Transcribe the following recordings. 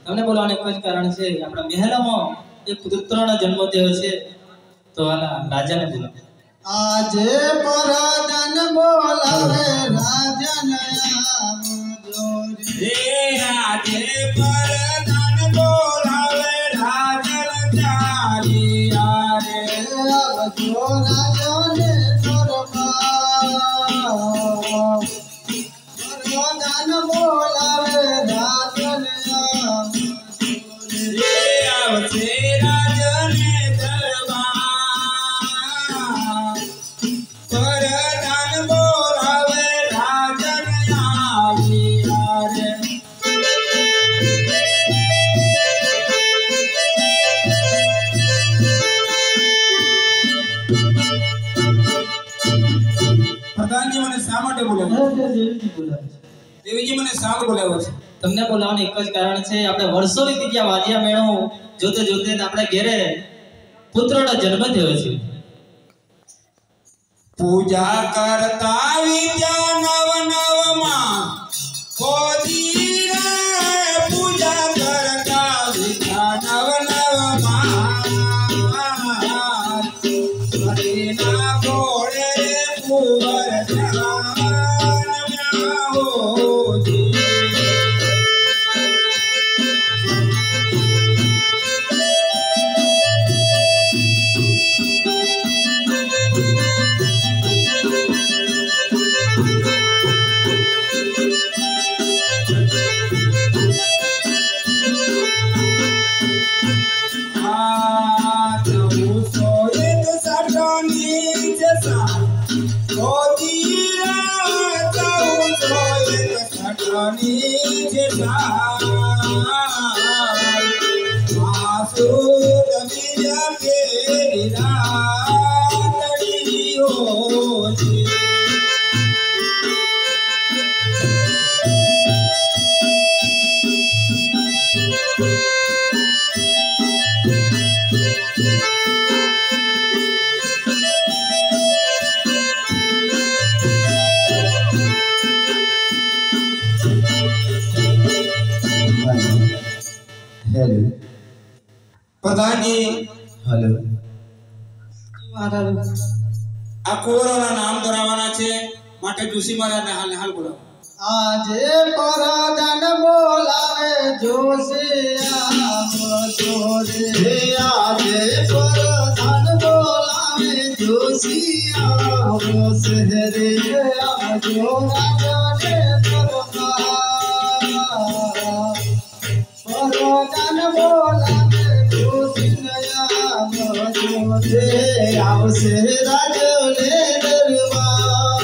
તમને બોલવાનું એક જ કારણ છે આપણા મહેલમાં એક પુત્રનો જન્મ થયો છે તો આના રાજાને બોલાવો આજે પરદાન બોલાવે રાજન આવજો રે આજે પરદાન બોલાવે રાજન ચાલી આરે આવજો રાજને દરબાર પરદાન બોલાવે રાજન આવશે રાજને દરબાર પરદાન બોલાવે રાજન આવી આરે પ્રધાનજી મને શા માટે બોલાવ્યો દેવીજી બોલાવે છે દેવીજી મને શા માટે બોલાવ્યો છે તમને બોલાવવાનું એક જ કારણ છે આપણે વર્ષો વીતી ગયા વાજિયા મેળો જોતે જોતે આપણે ઘરે પુત્રનો જન્મ થયો છે પૂજા કરતા વિદ્યા નવ નવમાં ખોદી રે પૂજા કરતા વિદ્યા નવ નવમાં હરિના ઘોડે કુંવર પ્રધાનજી હેલો આ કુંવરોના નામ ધરાવવાના છે માટે જોશી મહારાજને હાલ હાલ બોલાવો આજે પરદાન બોલાવે જોશી આવજો રે આજે પરદાન બોલાવે જોશી આવજો રે આવજો રાજને દરબાર પરદાન બોલાવે જોશી આવજો રે આવશે રાજને દરબાર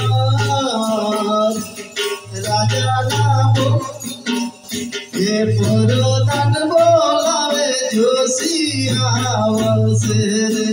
રાજાના એ પરદાન બોલાવે જોશી આવશે રે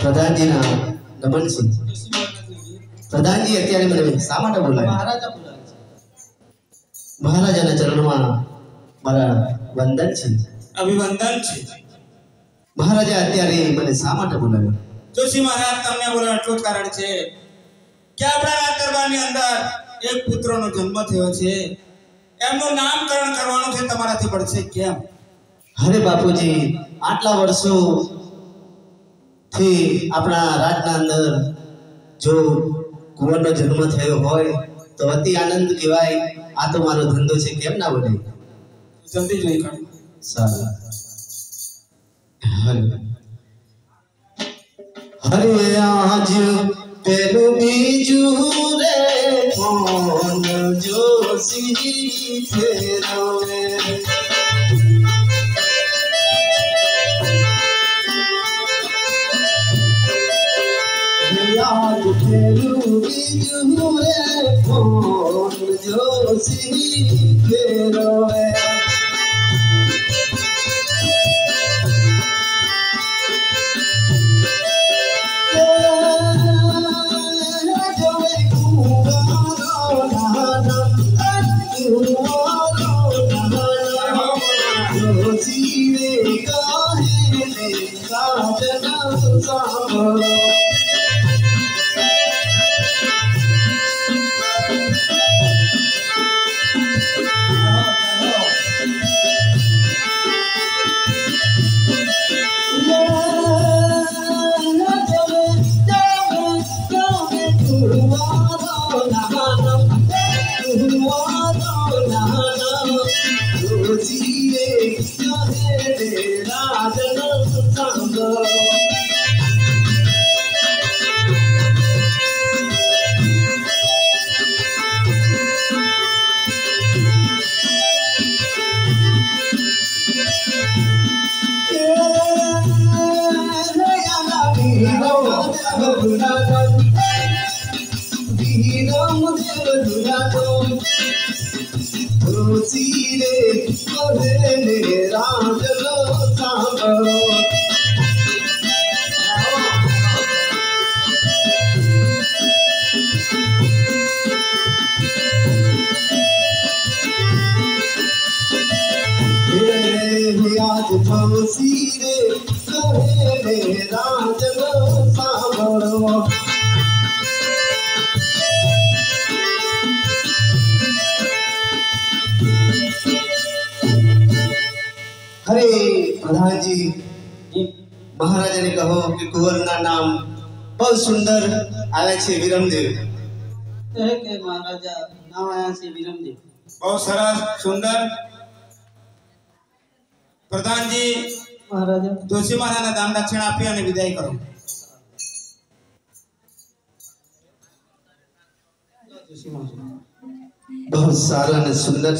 પ્રધાનજીના નમન છે. પ્રધાનજી અત્યારે મને શા માટે બોલાવ્યા? મહારાજા બોલાવે છે. મહારાજાના ચરણમાં મારા વંદન છે. અભિવંદન છે. મહારાજા અત્યારે મને શા માટે બોલાવ્યા? જોશી મહારાજ તમને બોલાવવાનું એટલું જ કારણ છે કે આપણા રાજ દરબારની અંદર એક પુત્રનો જન્મ થયો છે. એમનું નામકરણ કરવાનું છે. તમારાથી પડશે કેમ? અરે બાપુજી, આટલા વર્ષો થી આપણા રાજના અંદર જો કુંવરનો જન્મ થયો હોય તો અતિ આનંદ કહેવાય. આ તો મારો ધંધો છે, કેમ ના બને? જલ્દી જોઈ કાઢો. સારું. હરે આજ પેલું બીજું રે કોણ જોશી ફેરવે. યાદ પેલું બીજું રે કોણ જોશી ફેરવે. हरे प्रधान जी, महाराजा ने कहो कि कुंवर ना नाम बहुत सुंदर आवे छे विरमदेव. કે મહારાજા નામ આયા છે વિરમદેવ. બહુ સરસ સુંદર. પ્રધાનજી મહારાજા જોશી મહારાજને દાન દક્ષિણા આપી અને વિદાય કરો. જોશી મહારાજ बहुत सारा ने सुंदर.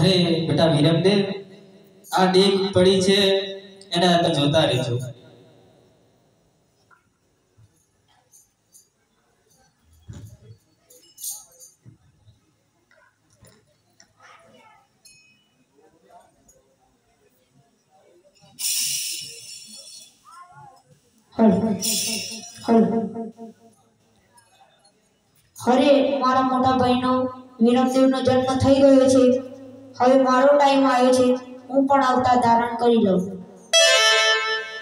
અરે બેટા વિરમદેવ, આ ડેક પડી છે એના અંદર જોતા રહેજો. અરે મારા મોટા ભાઈનો વિરમદેવનો જન્મ થઈ ગયો છે. હવે મારો ટાઈમ આવ્યો છે. હું પણ અવતાર ધારણ કરી લઉં.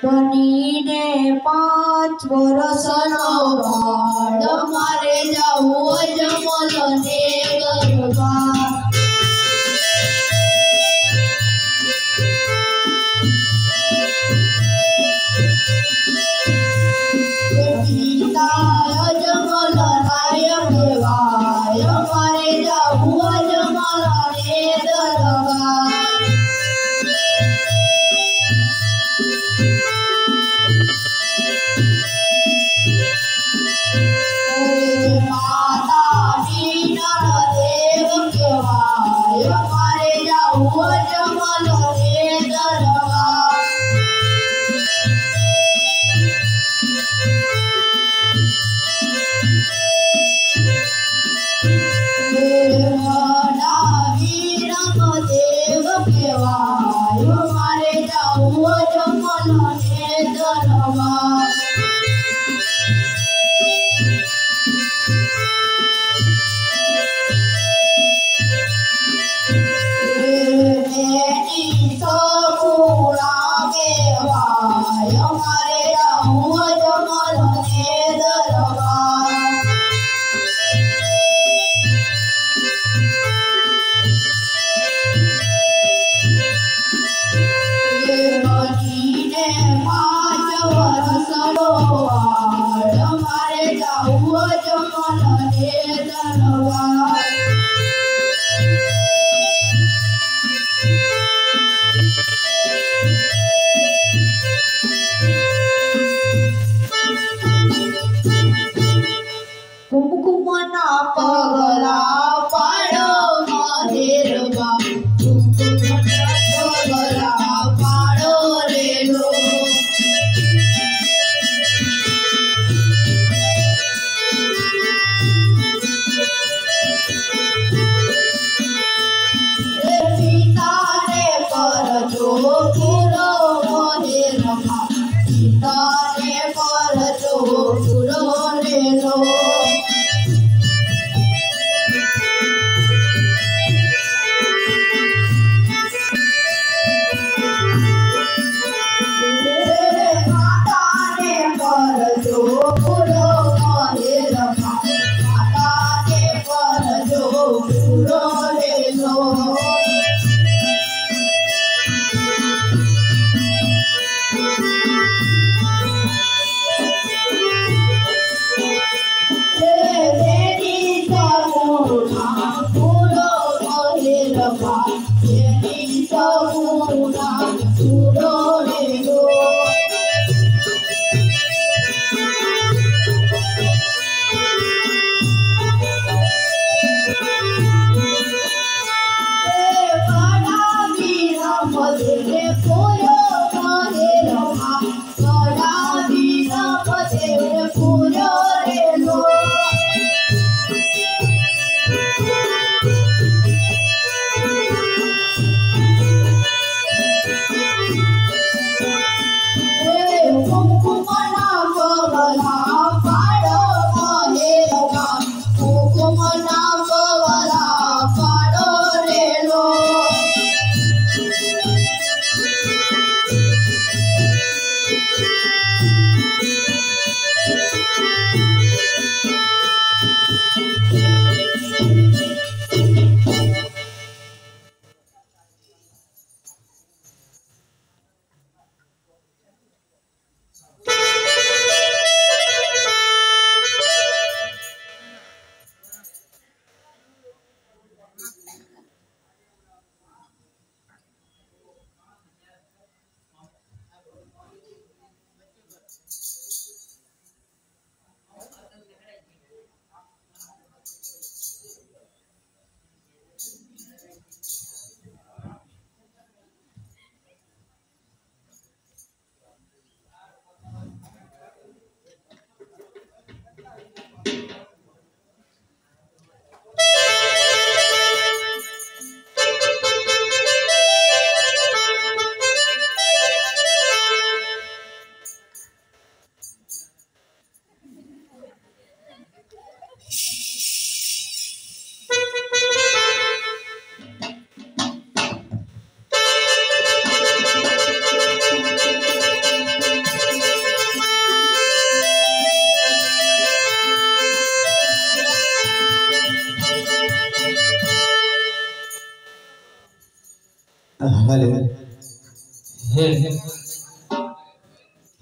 બનીને 5 વર્ષનો બાળ મારે જવું જમલને ગરબા. પિતા જમલ રાય દેવાય મારે જવું જમલને ગરબા. માતા જી નર દેવ અમારે જાવું જમલને દરબાર બનીને 5 વર્ષનો વાળ અમારે જાવું જમલને દરબાર કુમકુમના પગલા પાડો મહેરબા કુમકુમના પગલા પાડો રેલો પિતાને પરજો પૂરો મહેરબા પિતાને પરજો પૂરો રેલો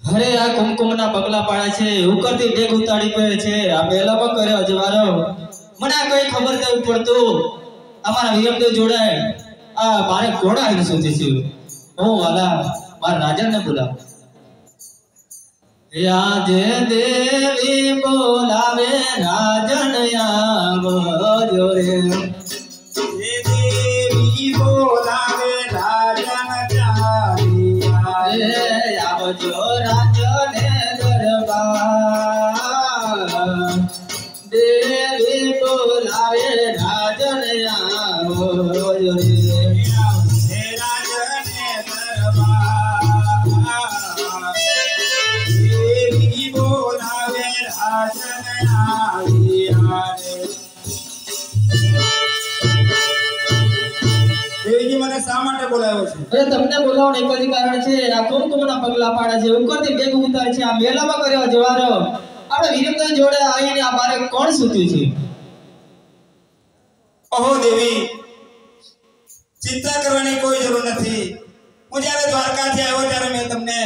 અરે આ કુમકુમના પગલા પાડે છે ઉકરથી ડેગ ઉતાડી પડે છે આ મેલામાં કર્યો અજવારો મને આ કઈ ખબર નથી પડતું અમારા વિરમદેવ જોડાય આ મારે ઘોડા આવી સુધી છે હું વાલા મારા રાજાને બોલાવ આજે દેવી બોલાવે રાજન આવો જોરે દેવી બોલાવે રાજન ચાલિયા આવજો રાજને દરબાર દેવી બોલાવે રાજન આવો જોરે દેવીજી મને શા માટે બોલાવ્યો છે? અરે તમને બોલાવવાનું એક જ કારણ છે. આ કોણ કોમના પગલા પાડે છે, ઉપરથી બેગ ઉતારે છે, આ મેલામાં કર્યો જવારો. આપણે વિરમદેવ જોડે આવીને આ બારે કોણ સૂત્યું છે? ઓહો દેવી, ચિંતા કરવાની કોઈ જરૂર નથી. હું જ્યારે દ્વારકાથી આવ્યો ત્યારે મેં તમને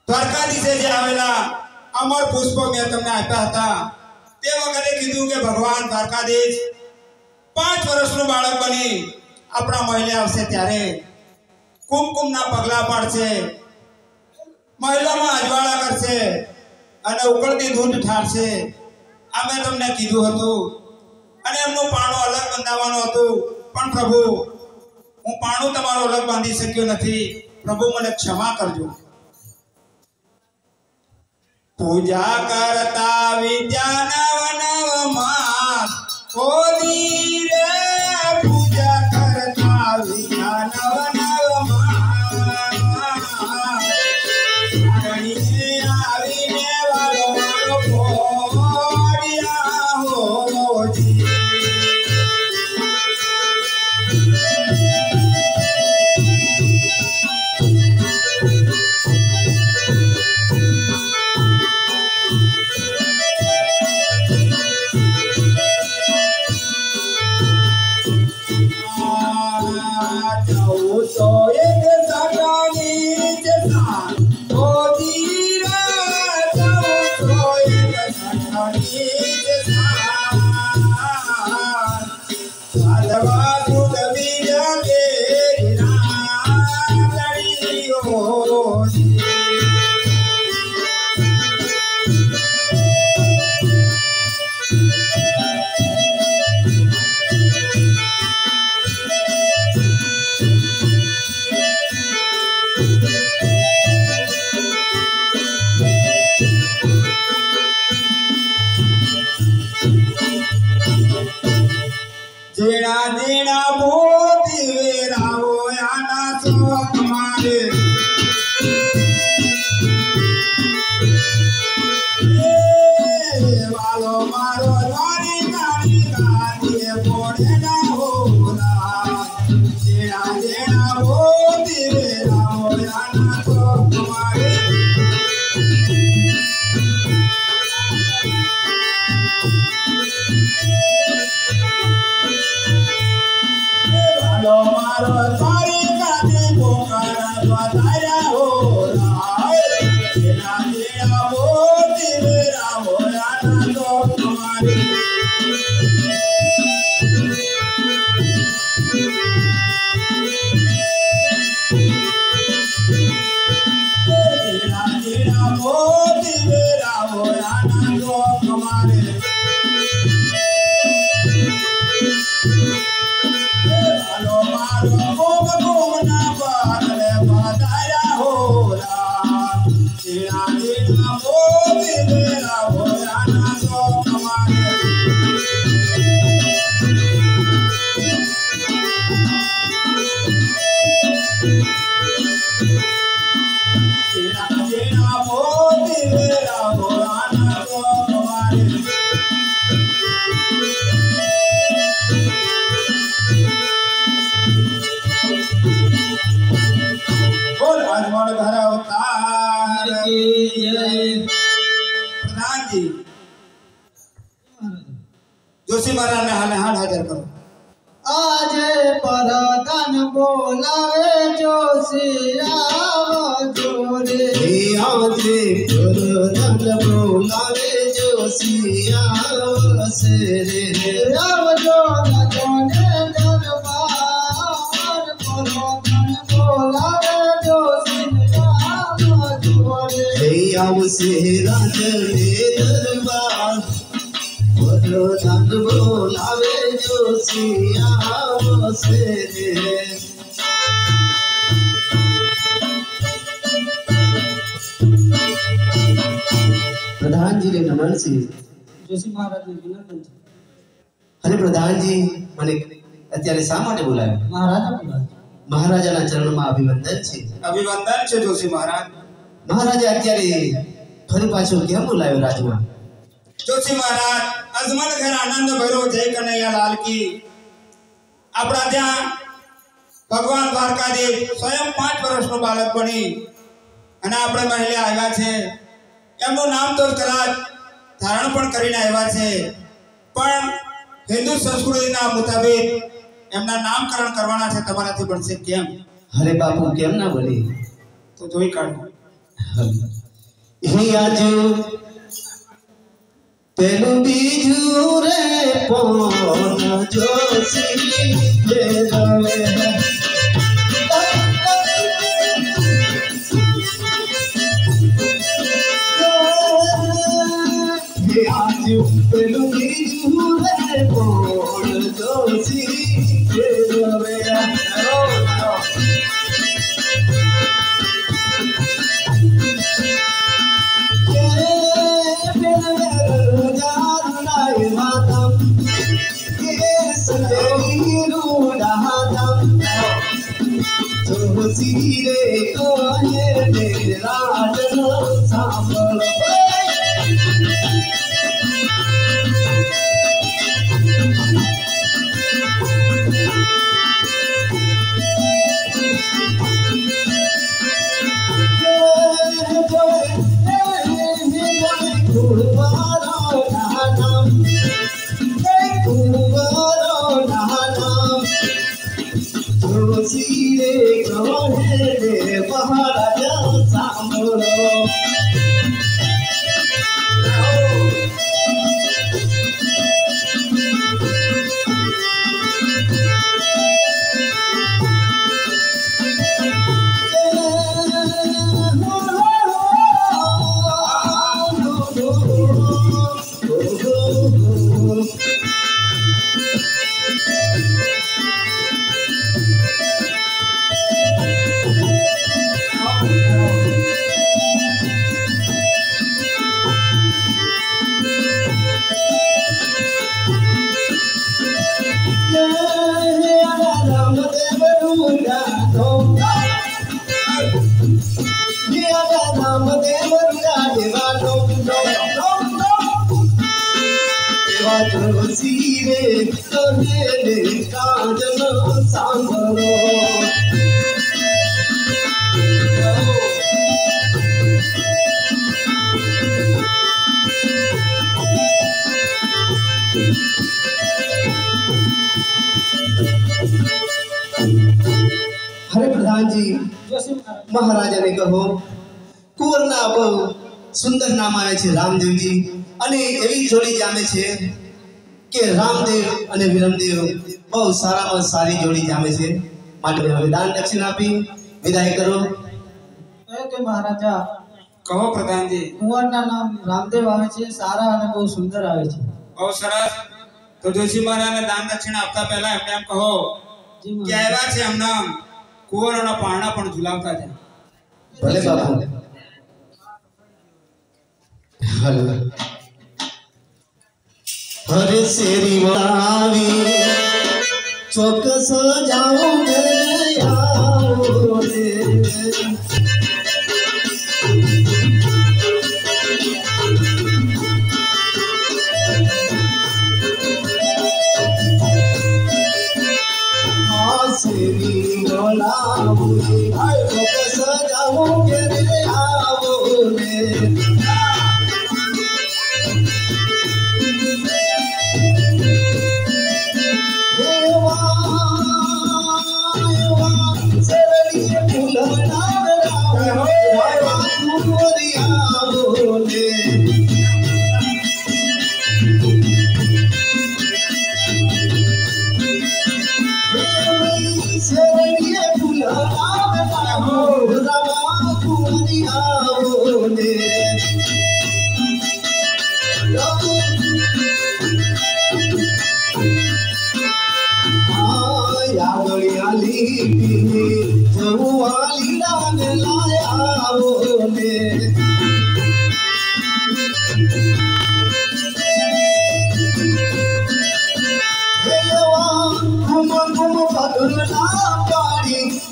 દ્વારકાધીશે જે આવેલા અમર પુષ્પો મેં તમને આપ્યા હતા. તે વખતે કીધું કે ભગવાન દ્વારકાધીશ 5 વર્ષનું બાળક બની આપણા મહેલે આવશે ત્યારે કુમકુમના પગલા પાડશે, મહેલામાં અજવાળા કરશે અને ઉકળતી દૂધ ઠારશે. આ મેં તમને કીધું હતું અને એમનું પાણું અલગ બંધાવવાનું હતું. પણ પ્રભુ, હું પાણું તમારું અલગ બાંધી શક્યો નથી. પ્રભુ મને ક્ષમા કરજો. પૂજા કરતા વિદ્યા નવ નવ માં કોદી રે, પૂજા કરતા વિદ્યા નવ નવ માં આવીને વાળો મારો પોડિયા હોજી. જેણા જેણા મોતી વેરાવો આના શોખ મારે, વાલો મારો દ્વારી ગાડી ગાડીએ પોડે ના હોરા. જેણા જેણા મોતી વેરાવો આના શોખ મારે, મારો તારી ગાડી પોકારા દ્વારા હોરા. જેના જેના મોતી વેરા હોયા તો તમારી, જેના જેના મોતી વેરા હોયા તો તમારે. પ્રધાનજી, જોશી મહારાજને હાલે હાલ હાજર કરો. આજે પરદાન બોલાવે જોશી આવજો રે. આવજે પરદાન બોલાવે જોશી આવશે રે. આવજો નજોને દરબાર, પરદાન બોલાવે જોશી આવજો રે. આવશે રાજને દરબાર, પરદાન બોલાવે જોશી આવશે રે. પ્રધાનજીને નમન છે. જોશી મહારાજને વિનંતી છે. અરે પ્રધાનજી, મને અત્યારે શા માટે બોલાવ્યો? મહારાજા બોલાવે. મહારાજાના ચરણોમાં અભિવંદન છે. અભિવંદન છે જોશી મહારાજ. મહારાજા અત્યારે ફરી પાછો કેમ બોલાવ્યો રાજમાં? જોશી મહારાજ, અજમલ ઘર આનંદ ભૈરવ જય કનૈયા લાલ કી. આપણા ત્યાં ભગવાન દ્વારકાધીશ સ્વયં 5 વર્ષનો બાળક બની અને આપણે મહિલા આવ્યા છે એમનું નામ તો કદાચ ધારણ પણ કરીને આવ્યા છે પણ હિન્દુ સંસ્કૃતિના મુતાબિક એમના નામકરણ કરવાના છે તમારાથી બનશે કેમ અરે બાપુ કેમ ના બને તો જોઈ કાઢો હે આજુ પેલું બીજું રે પોન જોશી ફેરવે હે આજુ પેલું બીજું રે પોન જોશી ફેરવે રે કોહે રાજનો સાંભળ हरे प्रधान जी महाराजा ने कहो કુંવરના બહુ સુંદર નામ આવે છે રામદેવજી અને એવી જોડી જામે છે કે રામદેવ અને વિરમદેવ બહુ સારામાં સારી જોડી જામે છે માટે હવે દાન દક્ષિણા આપી વિદાય કરો કે મહારાજા કહો પ્રધાનજી કુંવરના નામ રામદેવ આવે છે સારા અને બહુ સુંદર આવે છે બહુ સરસ તો જોશી મહારાજને દાન દક્ષિણા આપતા પહેલા એમને એમ કહો કે આવ્યા છે એમના કુંવરોના પારણા પણ ઝુલાવતા છે ભલે બાપુ હલો હરે શેરી વાવી ચોકસ જાઉં ઘરે આવો રે શેરી બોલાવું ચોકસ જાઉં ઘરે આવો રે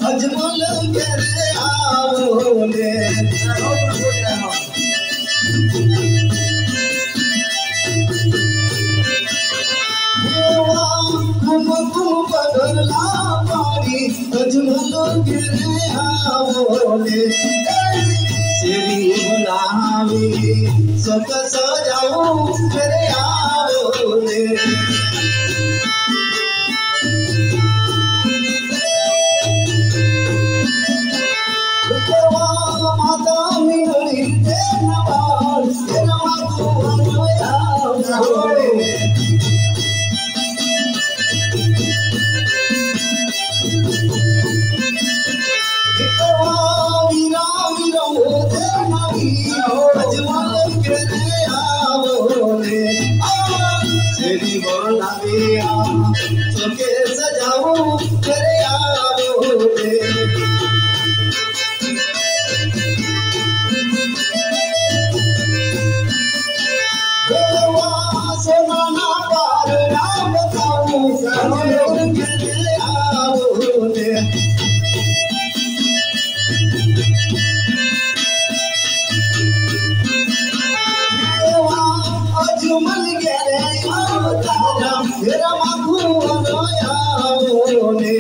अजमल करे आओ ले घुम घुम पगल आओ ने श्री बुलावे सुख सजाओ मेरे आओ ने माता मिली तेरा बाल तेरा मातू आओ ने सजाओ करे आओ सोना पार नाम बताऊं करे आओ अजमल गेले तारा मेरा माखू आया ने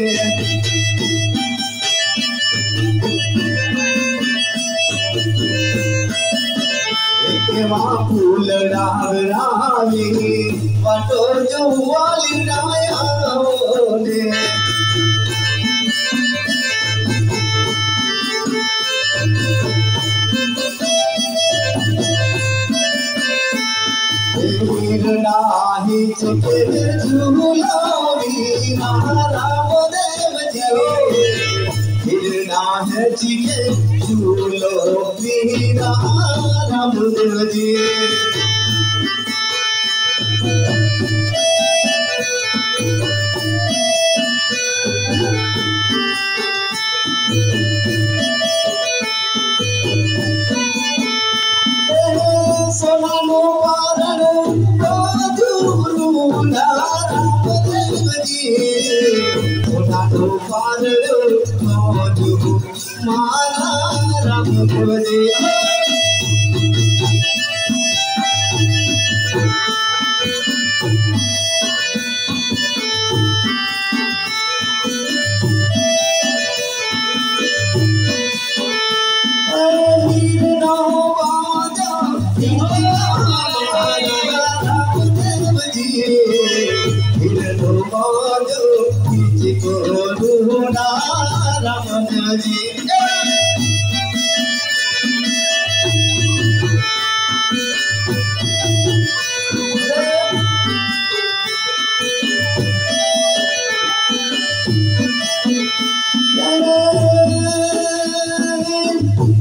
केवा फूल डाव रावी वाटो जो वाली आया ने नाही चुके झूलावी राम देव जी ना चुके झूलो मीरा राम देव जी सोना नो पारणो मारा राम देव जी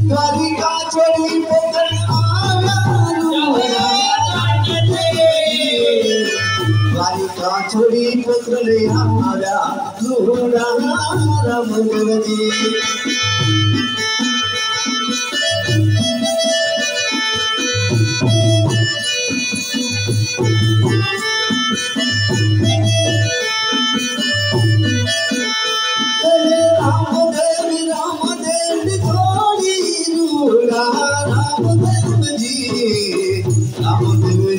द्वारिका छोड़ी द्वारिका छोड़ी पुत्र ले आया राम देव जी राम देव थोड़ी रूड़ा राम देव जी राम देव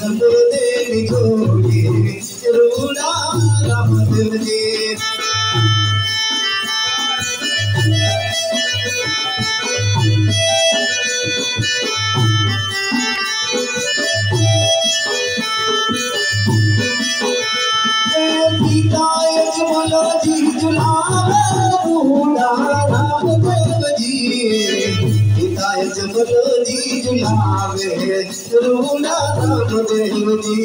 थोड़ी रूड़ा राम देव जी जी जुलावे रूड़ा राम देव जी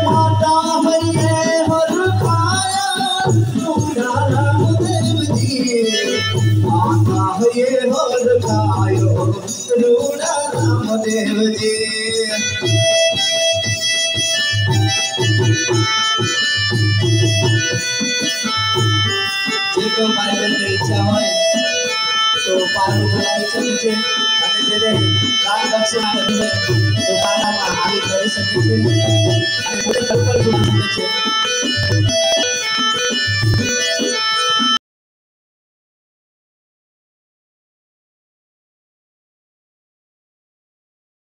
माता हरिये हर खाया रूड़ा राम देव जी माता हरिये हर खायो रूड़ा राम देव जी जो मारे बहन इच्छा हो तो पानी बुलाई सके छे અને જેને દાન દક્ષિણા કરી હોય તો પાનામાં આવી કરી શકે છે।